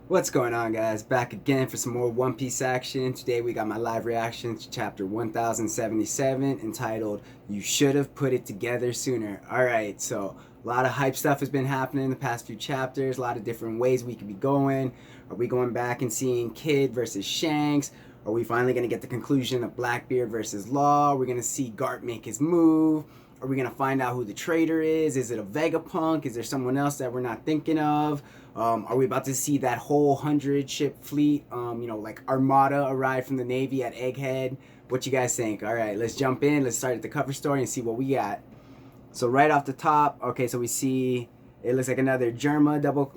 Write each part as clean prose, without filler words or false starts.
What's going on, guys? Back again for some more One Piece action. Today we got my live reaction to chapter 1077 entitled You Should Have Put It Together Sooner. Alright, so a lot of hype stuff has been happening in the past few chapters, a lot of different ways we could be going. Are we going back and seeing Kid versus Shanks? Are we finally going to get the conclusion of Blackbeard versus Law? Are we going to see Garp make his move? Are we going to find out who the traitor is? Is it a Vegapunk? Is there someone else that we're not thinking of? Are we about to see that whole 100-ship fleet, like Armada arrive from the Navy at Egghead? What you guys think? All right, let's jump in. Let's start at the cover story and see what we got. So right off the top, okay, so we see it looks like another Germa double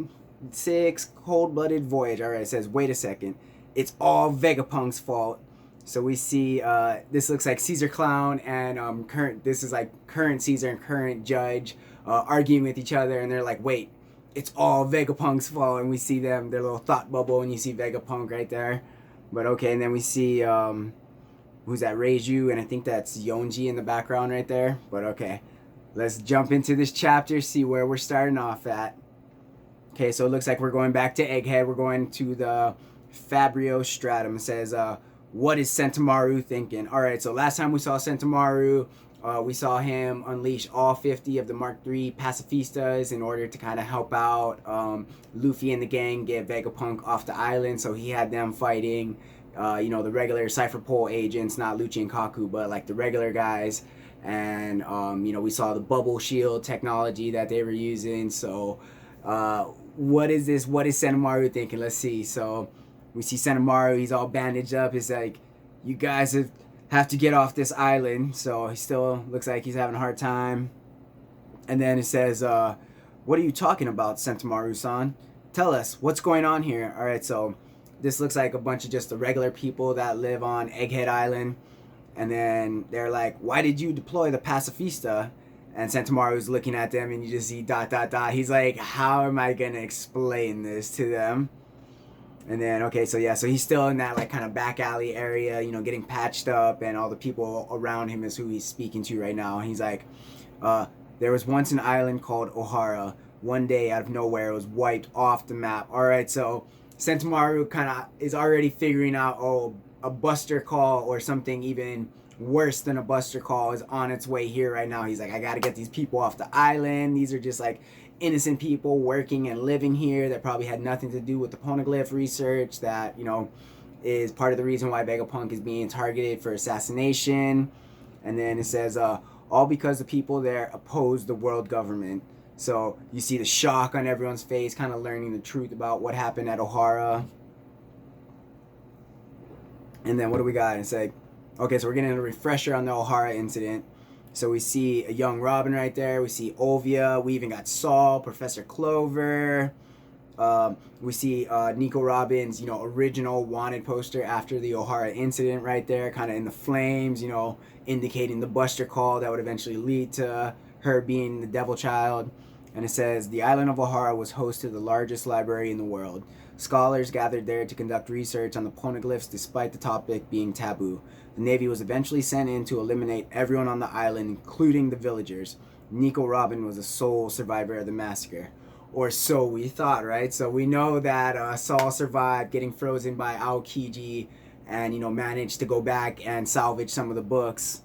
six cold-blooded voyage. All right, it says, wait a second. It's all Vegapunk's fault. So we see this looks like Caesar Clown and this is like current Caesar and current Judge arguing with each other, and they're like, wait, it's all Vegapunk's fault. And we see them, their little thought bubble, and you see Vegapunk right there. But okay, and then we see who's that, Reiju, and I think that's Yonji in the background right there. But okay, let's jump into this chapter, see where we're starting off at. Okay, so it looks like we're going back to Egghead. We're going to the Fabrio Stratum. It says, what is Sentomaru thinking? All right, so last time we saw Sentomaru, we saw him unleash all 50 of the Mark III pacifistas in order to kind of help out Luffy and the gang get Vegapunk off the island. So he had them fighting, the regular Cipher Pol agents, not Lucci and Kaku, but like the regular guys. And, we saw the bubble shield technology that they were using. So what is this? What is Sentomaru thinking? Let's see. So we see Sentomaru, he's all bandaged up. He's like, you guys have to get off this island. So he still looks like he's having a hard time. And then it says, what are you talking about, Sentomaru-san? Tell us, what's going on here? All right, so this looks like a bunch of just the regular people that live on Egghead Island. And then they're like, why did you deploy the pacifista? And Sentomaru's looking at them, and you just see ... He's like, how am I going to explain this to them? And then, okay, so yeah, so he's still in that, like, kind of back alley area, getting patched up, and all the people around him is who he's speaking to right now. And he's like, there was once an island called Ohara. One day, out of nowhere, it was wiped off the map. All right, so Sentomaru kind of is already figuring out, a buster call or something even worse than a buster call is on its way here right now. He's like, I got to get these people off the island. These are just, like, innocent people working and living here that probably had nothing to do with the poneglyph research that, is part of the reason why Vegapunk is being targeted for assassination. And then it says, all because the people there oppose the world government. So you see the shock on everyone's face, kind of learning the truth about what happened at Ohara. And then what do we got? It's like, okay, so we're getting a refresher on the Ohara incident. So we see a young Robin right there. We see Olvia. We even got Saul, Professor Clover. We see Nico Robin's, original wanted poster after the Ohara incident right there, kind of in the flames, indicating the buster call that would eventually lead to her being the Devil Child. And it says, the island of Ohara was host to the largest library in the world. Scholars gathered there to conduct research on the poneglyphs despite the topic being taboo. The Navy was eventually sent in to eliminate everyone on the island, including the villagers. Nico Robin was the sole survivor of the massacre. Or so we thought, right? So we know that Saul survived getting frozen by Aokiji and, managed to go back and salvage some of the books.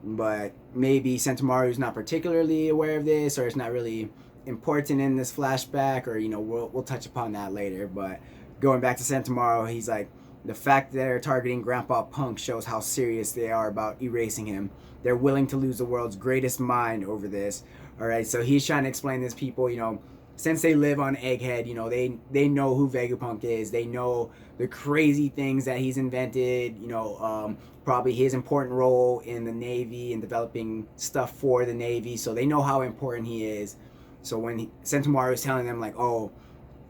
But maybe Sentomaru's not particularly aware of this, or it's not really important in this flashback, or we'll touch upon that later. But going back to Sentomaru, he's like, the fact that they're targeting Grandpa Punk shows how serious they are about erasing him. They're willing to lose the world's greatest mind over this. All right, so he's trying to explain this people, since they live on Egghead, they know who Vegapunk is. They know the crazy things that he's invented, probably his important role in the Navy and developing stuff for the Navy. So they know how important he is. So when Sentomaru is telling them, like,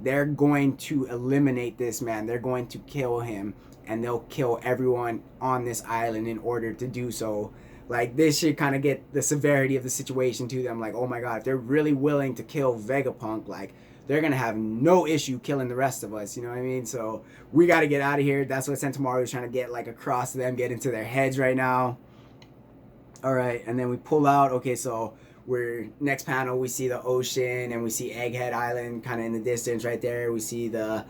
they're going to eliminate this man, they're going to kill him, and they'll kill everyone on this island in order to do so. Like, this should kind of get the severity of the situation to them. Like, oh my god, if they're really willing to kill Vegapunk, like, they're going to have no issue killing the rest of us, you know what I mean? So we got to get out of here. That's what Sentomaru is trying to get, like, across to them, get into their heads right now. All right, and then we pull out. Okay, so we're next panel we see the ocean and we see Egghead Island kind of in the distance right there. We see the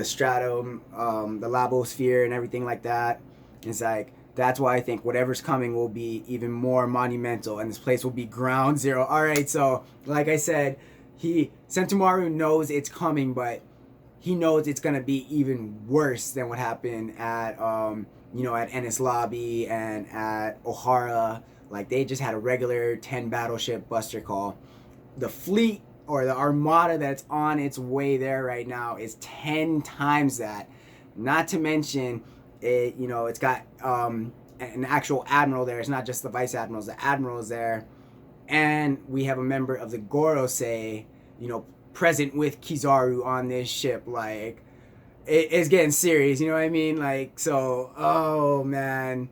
stratum, the Labosphere and everything like that. It's like, that's why I think whatever's coming will be even more monumental, and this place will be ground zero. All right, so like I said, Sentomaru knows it's coming, but he knows it's gonna be even worse than what happened at at Ennis Lobby and at Ohara. Like, they just had a regular 10 battleship buster call. The fleet or the armada that's on its way there right now is 10 times that. Not to mention, it's got an actual admiral there. It's not just the vice admirals. The admiral is there, and we have a member of the Gorosei, present with Kizaru on this ship. Like, it's getting serious. You know what I mean? Like, so, oh man,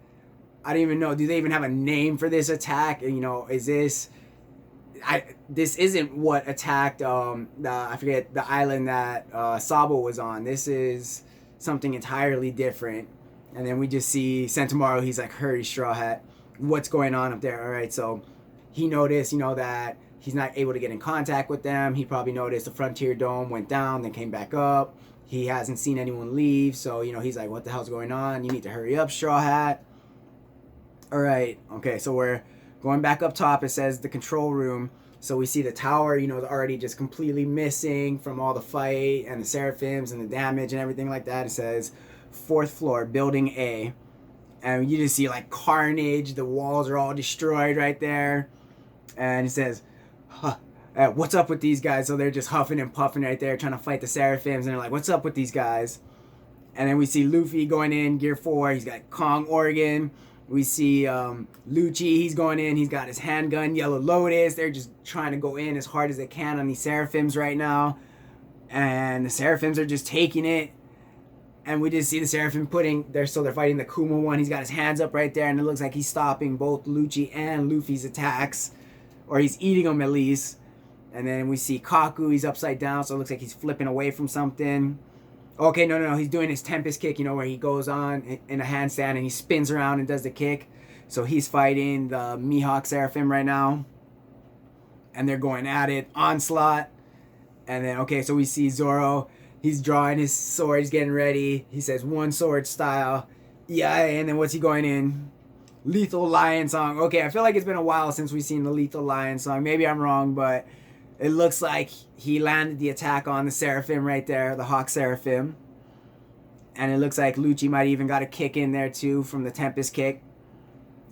I don't even know. Do they even have a name for this attack? Is this? This isn't what attacked I forget the island that Sabo was on. This is something entirely different. And then we just see Sentomaru. He's like, hurry, Straw Hat. What's going on up there? All right, so he noticed, that he's not able to get in contact with them. He probably noticed the Frontier Dome went down, then came back up. He hasn't seen anyone leave. So, he's like, what the hell's going on? You need to hurry up, Straw Hat. All right, okay, so we're going back up top. It says the control room. So we see the tower, already just completely missing from all the fight and the Seraphims and the damage and everything like that. It says 4th floor, building A. And you just see like carnage. The walls are all destroyed right there. And it says, what's up with these guys? So they're just huffing and puffing right there, trying to fight the Seraphims. And they're like, what's up with these guys? And then we see Luffy going in, Gear 4. He's got Kong Organ. We see Lucci, he's going in. He's got his handgun, Yellow Lotus. They're just trying to go in as hard as they can on these Seraphims right now. And the Seraphims are just taking it. And we just see the Seraphim they're fighting the Kuma one. He's got his hands up right there, and it looks like he's stopping both Lucci and Luffy's attacks. Or he's eating them at least. And then we see Kaku, he's upside down, so it looks like he's flipping away from something. Okay, no, he's doing his Tempest kick, where he goes on in a handstand and he spins around and does the kick. So he's fighting the Mihawk Seraphim right now. And they're going at it. Onslaught. And then, okay, so we see Zoro. He's drawing his sword. He's getting ready. He says, one sword style. Yeah, and then what's he going in? Lethal Lion Song. Okay, I feel like it's been a while since we've seen the Lethal Lion Song. Maybe I'm wrong, but it looks like he landed the attack on the Seraphim right there, the Hawk Seraphim. And it looks like Lucci might even got a kick in there too from the Tempest kick.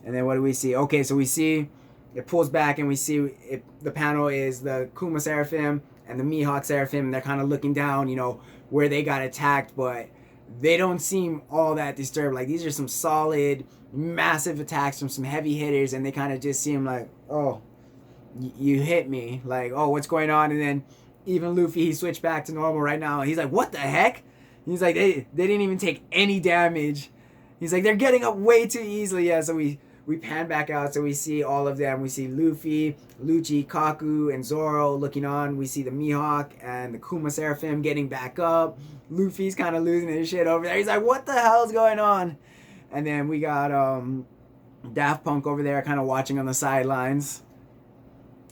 And then what do we see? Okay, so we see it pulls back and we see the panel is the Kuma Seraphim and the Mihawk Seraphim. And they're kind of looking down, where they got attacked. But they don't seem all that disturbed. Like, these are some solid, massive attacks from some heavy hitters. And they kind of just seem like, oh, you hit me. Like, oh, what's going on? And then even Luffy, he switched back to normal right now. He's like, what the heck? He's like, they didn't even take any damage. He's like, they're getting up way too easily. Yeah, so we pan back out. So we see all of them. We see Luffy, Lucci, Kaku, and Zoro looking on. We see the Mihawk and the Kuma Seraphim getting back up. Luffy's kind of losing his shit over there. He's like, what the hell's going on? And then we got Daft Punk over there kind of watching on the sidelines.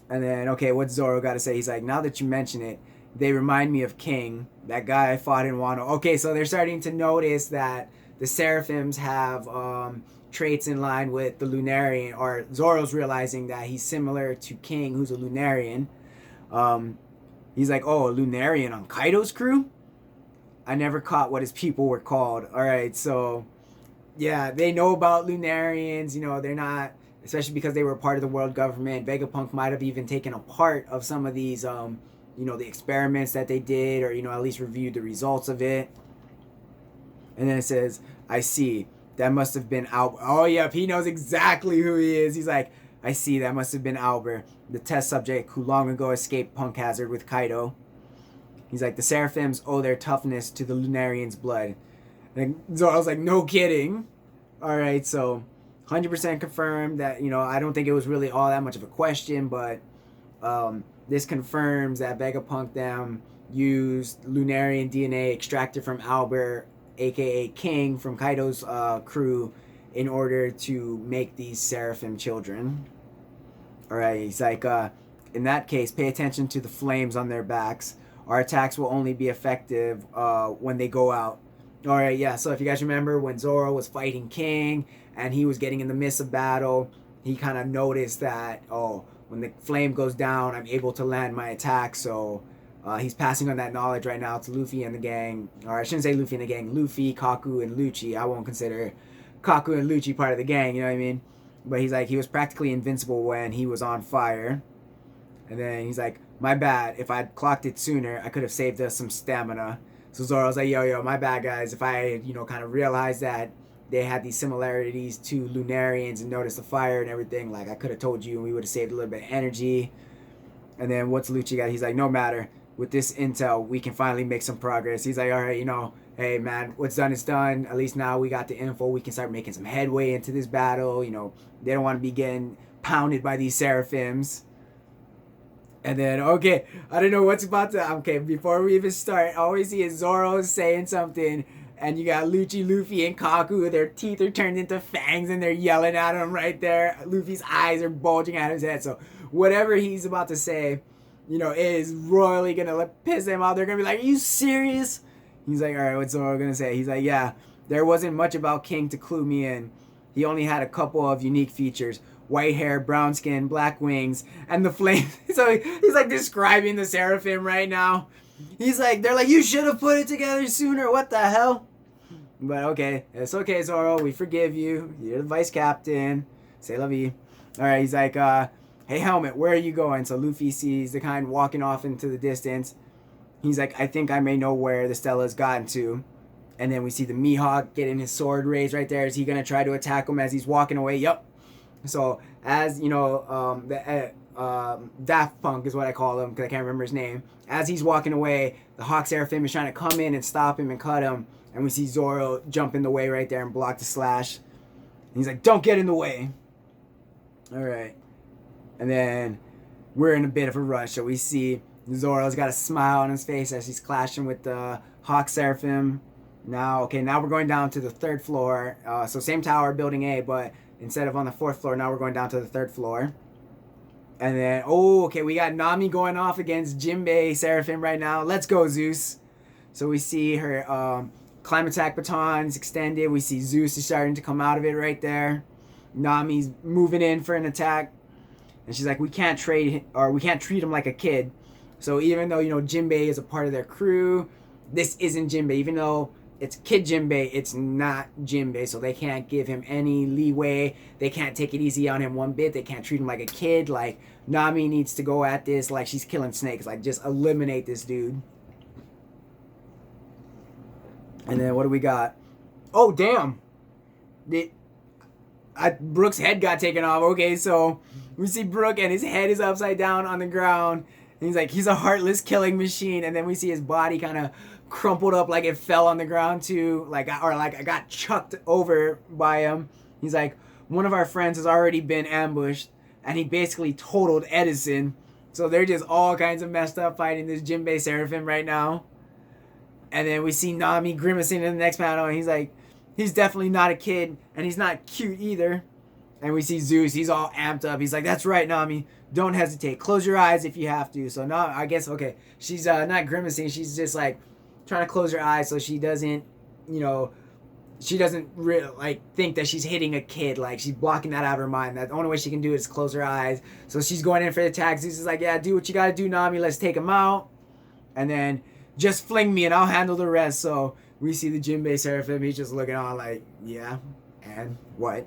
And then, okay, what's Zoro got to say? He's like, now that you mention it, they remind me of King, that guy I fought in Wano. Okay, so they're starting to notice that the Seraphims have traits in line with the Lunarian, or Zoro's realizing that he's similar to King, who's a Lunarian. He's like, oh, a Lunarian on Kaido's crew? I never caught what his people were called. All right, so, yeah, they know about Lunarians. They're not... Especially because they were part of the world government. Vegapunk might have even taken a part of some of these, the experiments that they did, or, at least reviewed the results of it. And then it says, I see. That must have been Albert. Oh, yep, he knows exactly who he is. He's like, I see, that must have been Albert, the test subject who long ago escaped Punk Hazard with Kaido. He's like, the Seraphims owe their toughness to the Lunarian's blood. And Zoro's like, no kidding. All right, so... 100% confirmed that, I don't think it was really all that much of a question, but this confirms that Vegapunk them used Lunarian DNA extracted from Albert, aka King, from Kaido's crew, in order to make these Seraphim children. All right, he's like, in that case, pay attention to the flames on their backs. Our attacks will only be effective when they go out. All right, yeah. So if you guys remember when Zoro was fighting King and he was getting in the midst of battle, he kind of noticed that, oh, when the flame goes down, I'm able to land my attack. So he's passing on that knowledge right now to Luffy and the gang. Or I shouldn't say Luffy and the gang. Luffy, Kaku, and Lucci. I won't consider Kaku and Lucci part of the gang, you know what I mean? But he's like, he was practically invincible when he was on fire. And then he's like, my bad. If I'd clocked it sooner, I could have saved us some stamina. So Zoro's like, yo, my bad, guys. If I, kind of realized that they had these similarities to Lunarians and noticed the fire and everything, like, I could have told you and we would have saved a little bit of energy. And then what's Lucci got? He's like, no matter. With this intel, we can finally make some progress. He's like, all right, hey, man, what's done is done. At least now we got the info. We can start making some headway into this battle. They don't want to be getting pounded by these Seraphims. And then, okay, I don't know what's about to... Okay, before we even start, all we see is Zoro saying something, and you got Lucci, Luffy, and Kaku. Their teeth are turned into fangs, and they're yelling at him right there. Luffy's eyes are bulging out of his head. So whatever he's about to say, is royally going to piss them off. They're going to be like, are you serious? He's like, all right, what's Zoro going to say? He's like, yeah, there wasn't much about King to clue me in. He only had a couple of unique features. White hair, brown skin, black wings, and the flame. So he's like describing the Seraphim right now. He's like, they're like, you should have put it together sooner. What the hell? But okay, it's okay, Zoro. We forgive you. You're the vice captain. C'est la vie. All right, he's like, hey, Helmet, where are you going? So Luffy sees the kind walking off into the distance. He's like, I think I may know where the Stella's gotten to. And then we see the Mihawk getting his sword raised right there. Is he going to try to attack him as he's walking away? Yup. So, as, the Daft Punk is what I call him because I can't remember his name. As he's walking away, the Hawk Seraphim is trying to come in and stop him and cut him. And we see Zoro jump in the way right there and block the slash. And he's like, don't get in the way. All right. And then we're in a bit of a rush. So we see Zoro's got a smile on his face as he's clashing with the Hawk Seraphim. Now we're going down to the 3rd floor. So same tower, building A, but... instead of on the 4th floor, now we're going down to the 3rd floor. And then, we got Nami going off against Jinbei Seraphim right now. Let's go, Zeus. So we see her climb attack batons extended. We see Zeus is starting to come out of it right there. Nami's moving in for an attack. And she's like, we can't treat him like a kid. So even though, Jinbei is a part of their crew, this isn't Jinbei. Even though it's Kid Jinbei, it's not Jinbei, so they can't give him any leeway. They can't take it easy on him one bit. They can't treat him like a kid. Like, Nami needs to go at this like she's killing snakes. Like, just eliminate this dude. And then what do we got? Oh, damn. Brook's head got taken off. Okay, so we see Brook and his head is upside down on the ground. And he's like, he's a heartless killing machine. And then we see his body kind of crumpled up like it fell on the ground too, I got chucked over by him. He's like, one of our friends has already been ambushed, and he basically totaled Edison. So they're just all kinds of messed up fighting this Jinbei Seraphim right now. And then we see Nami grimacing in the next panel, and he's like, he's definitely not a kid, and he's not cute either. And we see Zeus, he's all amped up. He's like, that's right, Nami. Don't hesitate. Close your eyes if you have to. So now, I guess, okay, she's not grimacing. She's just like, trying to close her eyes so she doesn't, think that she's hitting a kid. Like, she's blocking that out of her mind. That the only way she can do it is close her eyes. So she's going in for the attack. Zeus is like, yeah, do what you gotta do, Nami. Let's take him out. And then just fling me and I'll handle the rest. So we see the Jinbei Seraphim. He's just looking on like, yeah, and what?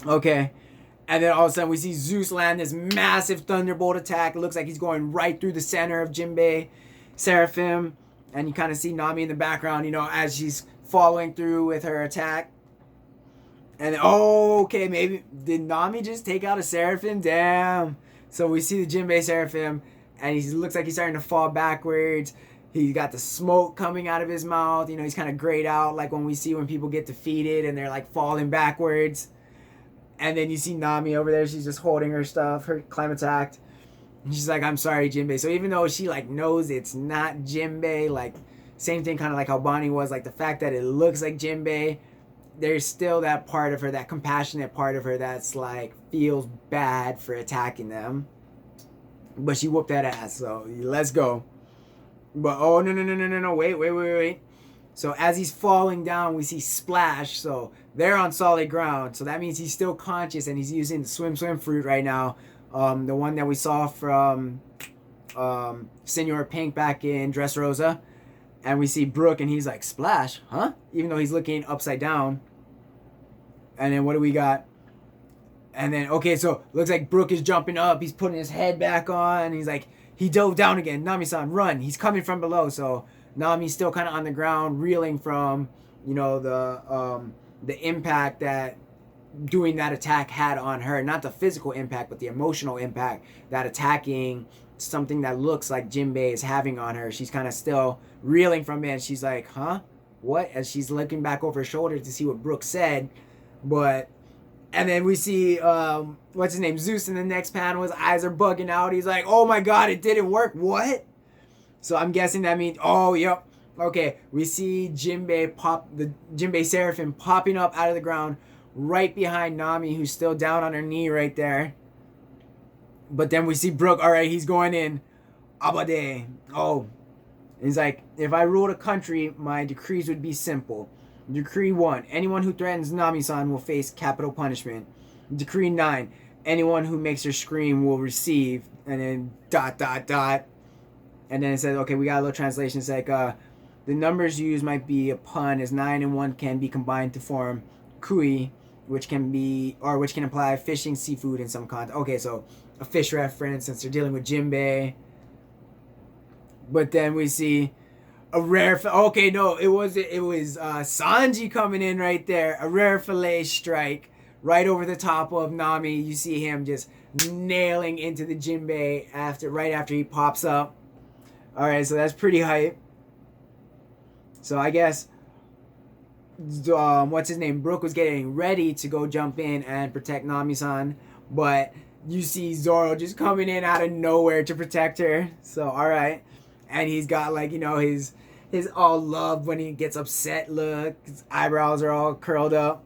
Okay. And then all of a sudden we see Zeus land this massive thunderbolt attack. It looks like he's going right through the center of Jinbei Seraphim. And you kind of see Nami in the background, as she's following through with her attack. And then, maybe did Nami just take out a Seraphim? Damn. So we see the Jinbei Seraphim, and he looks like he's starting to fall backwards. He's got the smoke coming out of his mouth. He's kind of grayed out, like when people get defeated and they're like falling backwards. And then you see Nami over there. She's just holding her stuff, her climb attack. And she's like, I'm sorry, Jinbei. So even though she knows it's not Jinbei, same thing kind of like how Bonnie was, the fact that it looks like Jinbei, there's still that part of her, that compassionate part of her that's like feels bad for attacking them. But she whooped that ass, so let's go. But oh no, wait. So as he's falling down, we see Splash. So they're on solid ground. So that means he's still conscious and he's using the swim fruit right now. The one that we saw from Senor Pink back in Dressrosa. And we see Brook and he's like, Splash, huh? Even though he's looking upside down. And then what do we got? And then, okay, so looks like Brook is jumping up. He's putting his head back on. He's like, he dove down again. Nami-san, run. He's coming from below. So Nami's still kind of on the ground, reeling from, you know, the impact that doing that attack had on her. Not the physical impact, but the emotional impact that attacking something that looks like Jinbei is having on her. She's kind of still reeling from it. And she's like, huh? What? As she's looking back over her shoulder to see what Brook said. But... And then we see, what's his name, Zeus in the next panel. His eyes are bugging out. He's like, oh my god, it didn't work. What? So I'm guessing that means, oh, yep. Okay, we see the Jinbei Seraphim popping up out of the ground right behind Nami, who's still down on her knee right there. But then we see Brook. All right, he's going in. Abade. Oh. He's like, if I ruled a country, my decrees would be simple. Decree 1. Anyone who threatens Nami-san will face capital punishment. Decree 9. Anyone who makes her scream will receive. And then ... And then it says, okay, we got a little translation. It's like, the numbers used might be a pun, as 9 and 1 can be combined to form kui, which can imply fishing, seafood in some context. Okay, so a fish reference since they're dealing with Jinbei. But then we see a rare... Okay, no, it was Sanji coming in right there. A rare fillet strike right over the top of Nami. You see him just nailing into the Jinbei right after he pops up. Alright, so that's pretty hype. So I guess... what's his name? Brook was getting ready to go jump in and protect Nami-san. But you see Zoro just coming in out of nowhere to protect her. So, alright. And he's got, like, you know, his all love when he gets upset look. His eyebrows are all curled up.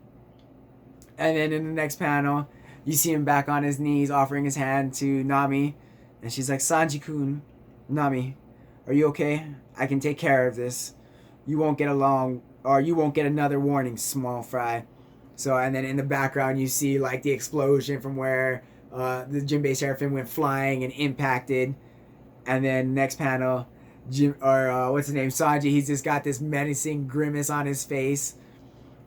And then in the next panel, you see him back on his knees offering his hand to Nami. And she's like, Sanji-kun, Nami, are you okay? I can take care of this. You won't get another warning, small fry. So, and then in the background, you see, like, the explosion from where the Jinbei Seraphim went flying and impacted. And then next panel... what's his name, Sanji, he's just got this menacing grimace on his face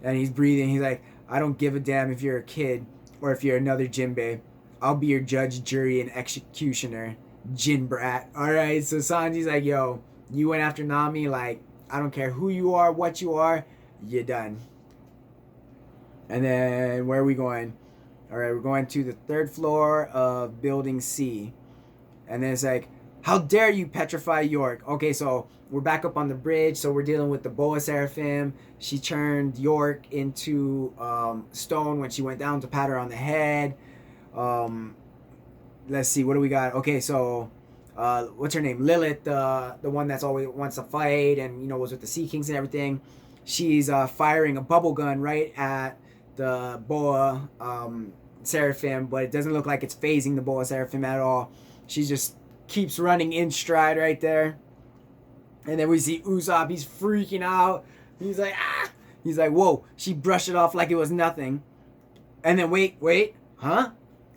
and he's breathing. He's like, I don't give a damn if you're a kid or if you're another Jinbei. I'll be your judge, jury, and executioner, Jin brat. Alright, so Sanji's like, yo, you went after Nami, like, I don't care who you are, what you are, you're done. And then where are we going? Alright, we're going to the 3rd floor of building C. And then it's like, how dare you petrify York? Okay, so we're back up on the bridge. So we're dealing with the Boa Seraphim. She turned York into stone when she went down to pat her on the head. Let's see, what do we got? Okay, so what's her name? Lilith, the one that's always wants to fight and, you know, was with the Sea Kings and everything. She's firing a bubble gun right at the Boa Seraphim, but it doesn't look like it's phasing the Boa Seraphim at all. She's just keeps running in stride right there. And then we see Usopp, he's freaking out. He's like, ah! He's like, whoa, she brushed it off like it was nothing. And then wait, huh?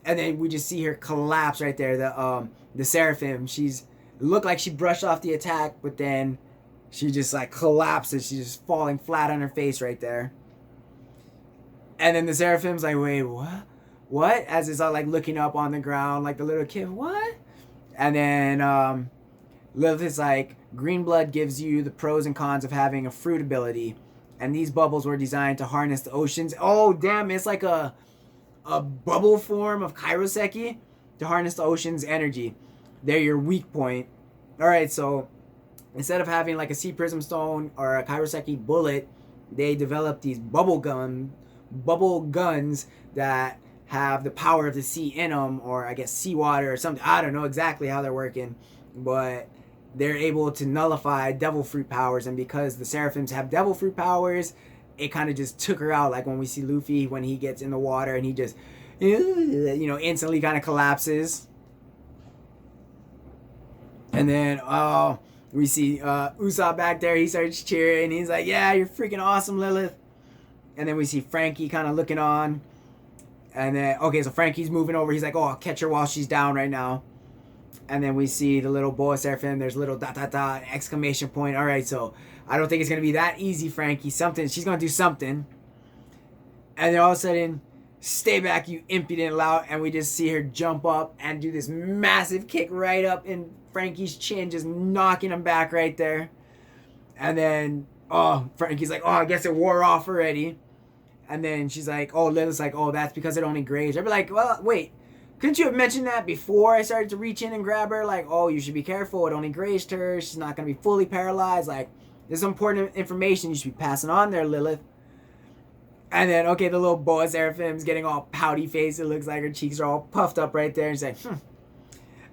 And then we just see her collapse right there. The Seraphim, it looked like she brushed off the attack, but then she just like collapses. She's just falling flat on her face right there. And then the Seraphim's like, wait, what? As it's all like looking up on the ground like the little kid, what? And then Lilith is like, green blood gives you the pros and cons of having a fruit ability. And these bubbles were designed to harness the oceans. Oh, damn, it's like a bubble form of Kairoseki to harness the ocean's energy. They're your weak point. Alright, so instead of having like a sea prism stone or a Kairoseki bullet, they developed these bubble guns that have the power of the sea in them, or I guess seawater or something. I don't know exactly how they're working, but they're able to nullify devil fruit powers. And because the Seraphims have devil fruit powers, it kind of just took her out. Like when we see Luffy when he gets in the water and he just, you know, instantly kind of collapses. And then we see Usopp back there. He starts cheering. He's like, yeah, you're freaking awesome, Lilith. And then we see Frankie kind of looking on. And then, okay, so Frankie's moving over. He's like, oh, I'll catch her while she's down right now. And then we see the little boa Seraphim. There's a little ... exclamation point. All right, so I don't think it's going to be that easy, Frankie. She's going to do something. And then all of a sudden, stay back, you impudent lout. And we just see her jump up and do this massive kick right up in Frankie's chin, just knocking him back right there. And then, oh, Frankie's like, oh, I guess it wore off already. And then she's like, oh, Lilith's like, oh, that's because it only grazed. I'd be like, well, wait, couldn't you have mentioned that before I started to reach in and grab her? Like, oh, you should be careful. It only grazed her. She's not going to be fully paralyzed. Like, this is important information you should be passing on there, Lilith. And then, okay, the little boa Seraphim's getting all pouty face. It looks like her cheeks are all puffed up right there. And she's like,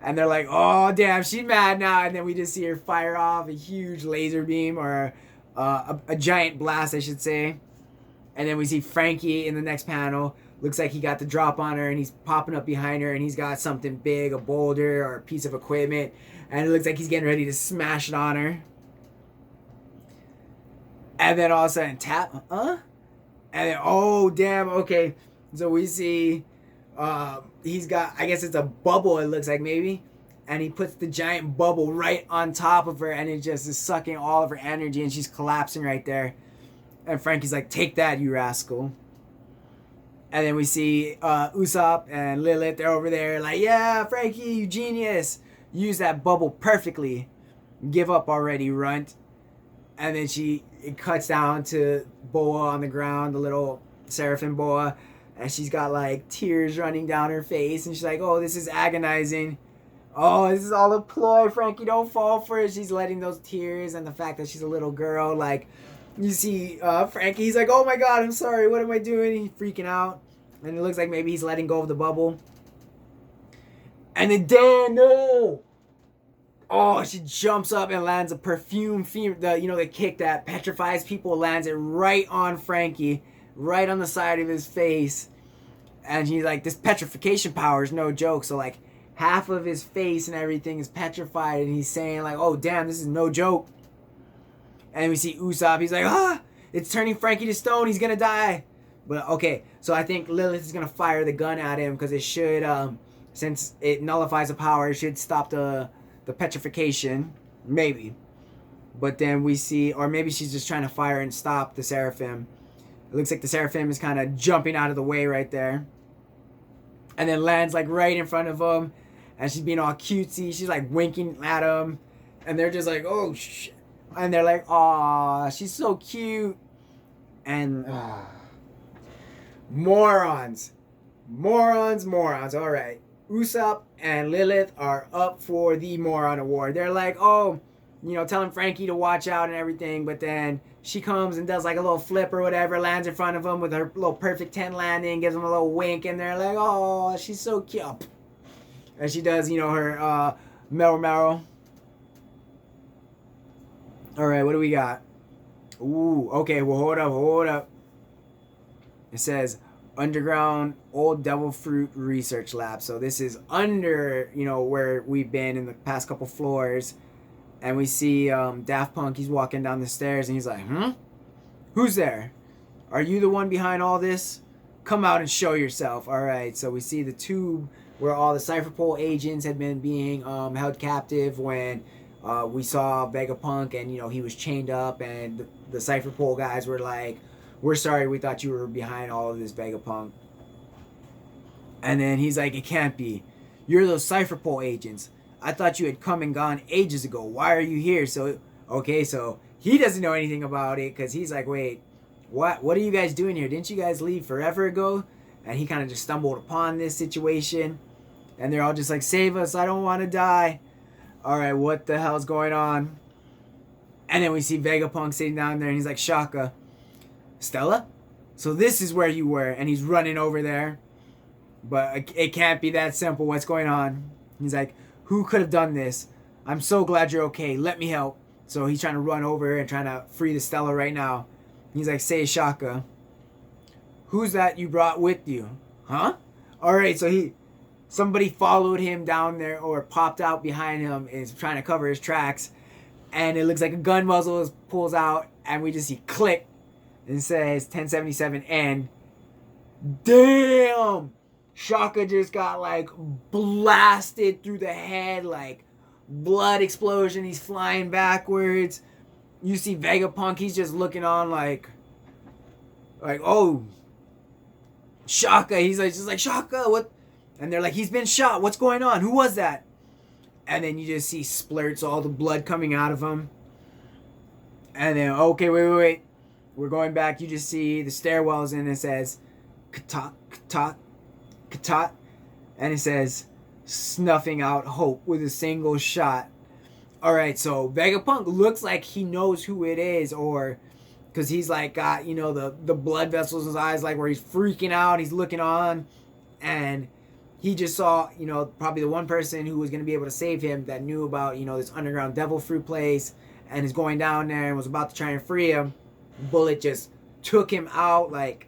And they're like, oh, damn, she's mad now. And then we just see her fire off a huge laser beam or a giant blast, I should say. And then we see Frankie in the next panel. Looks like he got the drop on her and he's popping up behind her and he's got something big, a boulder or a piece of equipment. And it looks like he's getting ready to smash it on her. And then all of a sudden, tap, And then, oh, damn, okay. So we see he's got, I guess it's a bubble, it looks like maybe. And he puts the giant bubble right on top of her and it just is sucking all of her energy and she's collapsing right there. And Frankie's like, take that, you rascal. And then we see Usopp and Lilith. They're over there like, yeah, Frankie, you genius. Use that bubble perfectly. Give up already, runt. And then it cuts down to Boa on the ground, the little Seraphim Boa. And she's got like tears running down her face. And she's like, oh, this is agonizing. Oh, this is all a ploy, Frankie. Don't fall for it. She's letting those tears and the fact that she's a little girl, like... You see Frankie, he's like, oh my god, I'm sorry, what am I doing? He's freaking out. And it looks like maybe he's letting go of the bubble. And then Dan, no! Oh, she jumps up and lands a perfume, the kick that petrifies people, lands it right on Frankie, right on the side of his face. And he's like, this petrification power is no joke. So like half of his face and everything is petrified. And he's saying like, oh damn, this is no joke. And we see Usopp, he's like, it's turning Frankie to stone, he's gonna die. But okay, so I think Lilith is gonna fire the gun at him because it should, since it nullifies the power, it should stop the petrification, maybe. But then we see, or maybe she's just trying to fire and stop the Seraphim. It looks like the Seraphim is kind of jumping out of the way right there. And then lands like right in front of him. And she's being all cutesy, she's like winking at him. And they're just like, oh shit. And they're like, aw, she's so cute. And morons. All right. Usopp and Lilith are up for the moron award. They're like, oh, telling Frankie to watch out and everything. But then she comes and does like a little flip or whatever, lands in front of him with her little perfect 10 landing, gives him a little wink. And they're like, oh, she's so cute. And she does, her Mero. All right, what do we got? Ooh, okay, well, hold up. It says Underground Old Devil Fruit Research Lab. So this is under, where we've been in the past couple floors. And we see Daft Punk, he's walking down the stairs and he's like, Who's there? Are you the one behind all this? Come out and show yourself. All right, so we see the tube where all the Cipher Pol agents had been being held captive when... we saw Vegapunk and, he was chained up and the Cipher Pol guys were like, we're sorry, we thought you were behind all of this, Vegapunk. And then he's like, it can't be. You're those Cipher Pol agents. I thought you had come and gone ages ago. Why are you here? So, okay, so he doesn't know anything about it because he's like, wait, what are you guys doing here? Didn't you guys leave forever ago? And he kind of just stumbled upon this situation. And they're all just like, save us, I don't want to die. All right, what the hell's going on? And then we see Vegapunk sitting down there, and he's like, Shaka, Stella? So this is where you were. And he's running over there. But it can't be that simple. What's going on? He's like, who could have done this? I'm so glad you're okay. Let me help. So he's trying to run over and trying to free the Stella right now. He's like, say, Shaka, who's that you brought with you? Huh? Alright, so somebody followed him down there or popped out behind him and is trying to cover his tracks. And it looks like a gun muzzle pulls out, and we just see click and it says 1077 end. Damn! Shaka just got like blasted through the head, like blood explosion. He's flying backwards. You see Vegapunk, he's just looking on like oh, Shaka. He's like just like, Shaka, what? And they're like, he's been shot. What's going on? Who was that? And then you just see splurts, all the blood coming out of him. And then, okay, wait. We're going back. You just see the stairwells, and it says, katat, katat, katat. And it says, snuffing out hope with a single shot. Alright, so Vegapunk looks like he knows who it is, or because he's like got, the blood vessels in his eyes, like where he's freaking out, he's looking on, and he just saw, probably the one person who was going to be able to save him that knew about, this underground devil fruit place, and is going down there and was about to try and free him. Bullet just took him out. Like,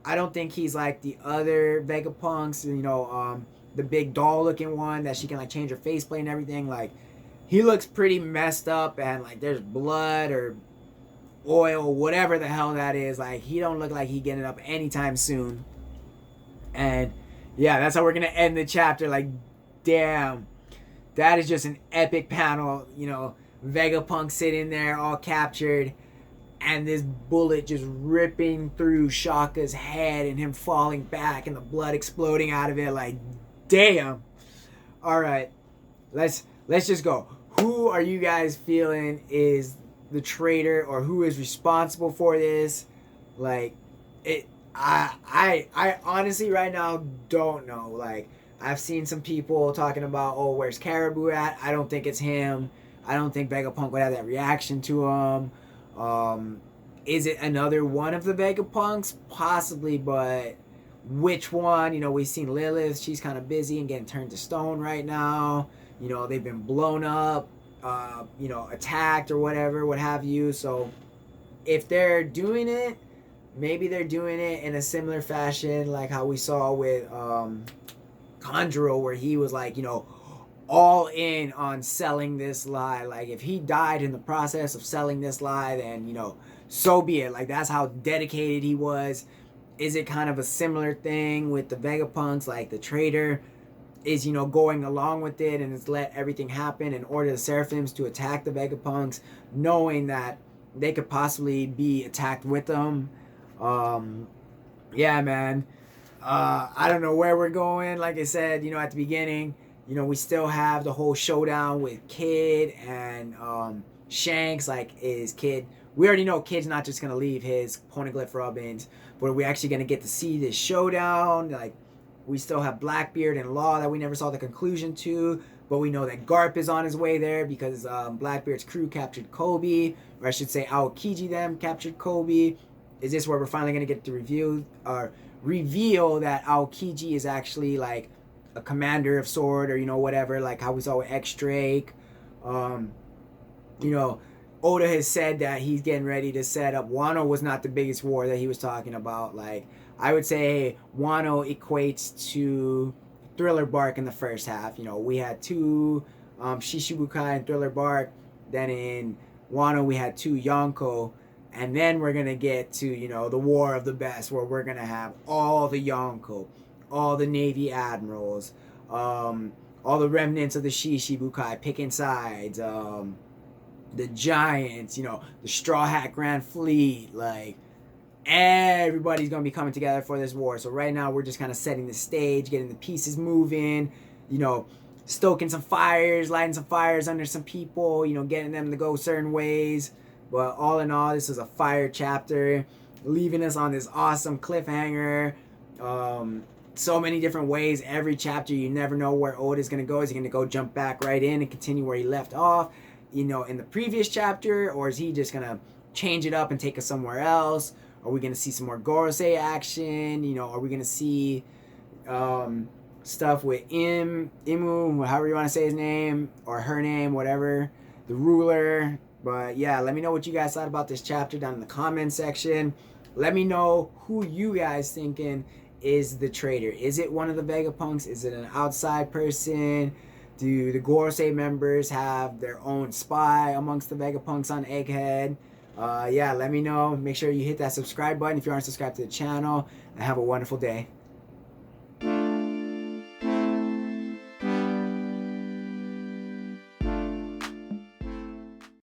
I don't think he's like the other Vegapunks, the big doll looking one that she can like change her faceplate and everything. Like, he looks pretty messed up, and like there's blood or oil, whatever the hell that is. Like, he don't look like he getting up anytime soon. And yeah, that's how we're gonna end the chapter. Like, damn, that is just an epic panel. Vegapunk sitting there all captured, and this bullet just ripping through Shaka's head, and him falling back, and the blood exploding out of it. Like, damn. All right, let's just go. Who are you guys feeling is the traitor, or who is responsible for this? Like, it. I honestly right now don't know. Like, I've seen some people talking about, oh, where's Caribou at? I don't think it's him. I don't think Vegapunk would have that reaction to him. Is it another one of the Vegapunks? Possibly, but which one? We've seen Lilith. She's kind of busy and getting turned to stone right now. They've been blown up, attacked or whatever, what have you. So if they're doing it, maybe they're doing it in a similar fashion like how we saw with Conjuro, where he was like, all in on selling this lie. Like, if he died in the process of selling this lie, then, so be it. Like, that's how dedicated he was. Is it kind of a similar thing with the Vegapunks? Like, the traitor is, going along with it and has let everything happen and order the Seraphims to attack the Vegapunks, knowing that they could possibly be attacked with them. Yeah, man. I don't know where we're going. Like I said, at the beginning, we still have the whole showdown with Kid and Shanks. Like, is Kid... We already know Kid's not just going to leave his poneglyph rubbings, but we're actually going to get to see this showdown. Like, we still have Blackbeard and Law that we never saw the conclusion to, but we know that Garp is on his way there because Blackbeard's crew captured Kobe, or I should say Aokiji them captured Kobe. Is this where we're finally going to get to reveal that Aokiji is actually like a commander of Sword, or whatever, like how we saw with X-Drake. Oda has said that he's getting ready to set up. Wano was not the biggest war that he was talking about. Like, I would say Wano equates to Thriller Bark in the first half. We had 2 Shishibukai and Thriller Bark. Then in Wano we had 2 Yonko. And then we're going to get to, the War of the Best, where we're going to have all the Yonko, all the Navy Admirals, all the remnants of the Shishibukai picking sides, the Giants, the Straw Hat Grand Fleet. Like, everybody's going to be coming together for this war. So right now we're just kind of setting the stage, getting the pieces moving, stoking some fires, lighting some fires under some people, getting them to go certain ways. But all in all, this is a fire chapter, leaving us on this awesome cliffhanger. So many different ways. Every chapter, you never know where Oda's going to go. Is he going to go jump back right in and continue where he left off, in the previous chapter? Or is he just going to change it up and take us somewhere else? Are we going to see some more Gorosei action? Are we going to see stuff with Imu, however you want to say his name, or her name, whatever, the ruler, But yeah, let me know what you guys thought about this chapter down in the comment section. Let me know who you guys thinking is the traitor. Is it one of the Vegapunks? Is it an outside person? Do the Gorosei members have their own spy amongst the Vegapunks on Egghead? Yeah, let me know. Make sure you hit that subscribe button if you aren't subscribed to the channel. And have a wonderful day.